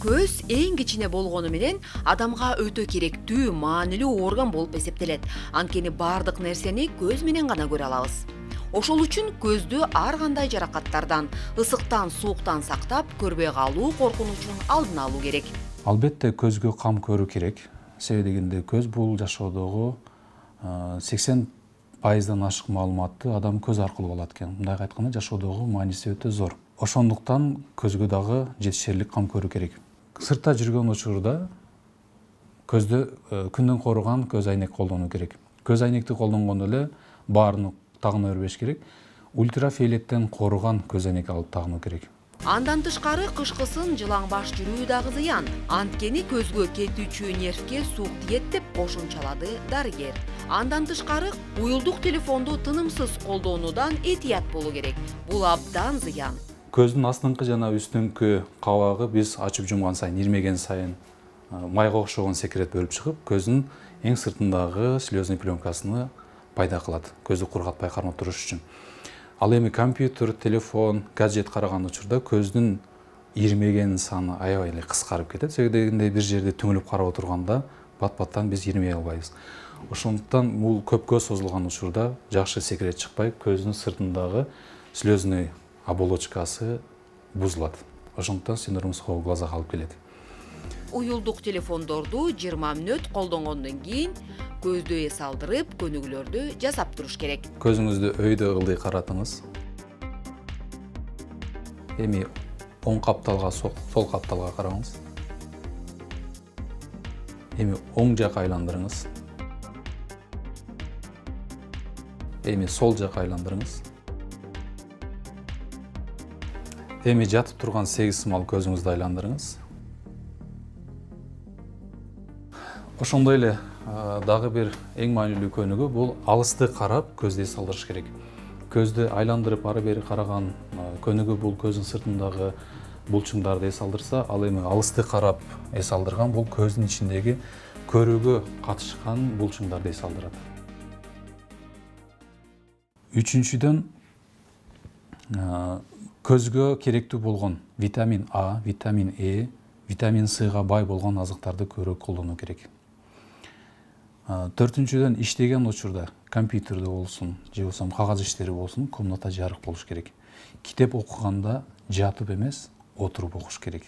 Көз эң кичине болгону менен адамга өтө керектүү, маанилүү орган болуп эсептелет. Анткени бардык нерсени көз менен гана көрө алабыз. Ошол үчүн көздү ар кандай жаракаттардан, ысыктан, сууктан сактап, көрбөй калуу коркунучун алдын алуу керек. Албетте көзгө кам көрүү керек. Себеби дегенде көз бул жашоодогу 80%дан ашык маалыматты адам көз аркылуу алат экен. Мындай айтканда жашоодогу мааниси өтө зор. Ошондуктан көзгө дагы жетишерлик кам көрүү керек. Сыртта жүргөн учурда көздү күндөн коруган көз айнек колдонуу керек. Көз айнекти колдонгондо эле баарын тагына бербеш керек. Ультрафиолеттен коруган көз айнек алып тагынуу керек. Андан тышкары кышкысын жылаң баш жүрүү дагы зыян. Анткени көзгө кетүүчү нервке суук тиет деп кошумчалады дарыгер. Андан тышкары уюлдук телефонду тынымсыз колдонуудан этият болуу керек. Бул абдан зыян. Көздүн астыңкы жана үстүңкү кабагы биз ачып жумган сайын, ирмеген сайын майга окшогон секрет бөлүп чыгып, көздүн эң сыртындагы слезный пленкасыны пайда кылат. Көздү кургатпай кармап туруш үчүн. Ал эми компьютер, телефон, гаджет караган учурда көздүн ирмеген саны аябай эле кыскарып кетет. Себеби дегенде бир жерде түңүлүп карап отурганда бат-баттан биз ирмей албайбыз. Ошондуктан бул көпкө созулган учурда жакшы секрет чыкпай, көздүн сыртындагы слезный оболочкасы бузулат. Ошондуктан синдром сухого глаза алып келет. Уюлдук телефондорду 20 мүнөт колдонгондон кийин көздү эс алдырып, көнүгүүлөрдү жасап туруш керек. Көзүңүздү өйдө ылдый каратыңыз. Эми оң капталга, сол капталга караңыз. Эми оң жакка айландырыңыз. Эми сол жакка айландырыңыз. Эми жатып турган 8 сымал көзүңүздү айландырыңыз. Ошондой эле дагы бир эң маанилүү көнүгүү бул алысты карап көздү эс алдырыш керек. Көздү айландырып ары бери караган көнүгүү бул көздүн сыртындагы булчуңдарды эс алдырса, ал эми алысты карап эс алдырган бул көздүн ичиндеги көрүүгө катышкан булчуңдарды эс алдырат. Үчүнчүдөн көзгө керектүү болгон витамин А, витамин Е, витамин Сга бай болгон азыктарды көрө колдонуу керек. Төртүнчүдөн иштеген учурда компьютерде болсун, же болбосо кагаз иштери болсун, комната жарык болуш керек. Китеп окуганда жатып эмес, отуруп окуш керек.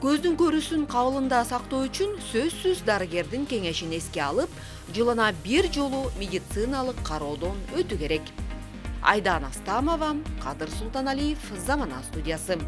Көздүн көрүүсүн кабылында сактоо үчүн сөзсүз дарыгердин кеңешин эске алып, жылына бир жолу медициналык кароодон өтүү керек. Айдан Астамова, Кадыр Султаналиев, Замана студиясы.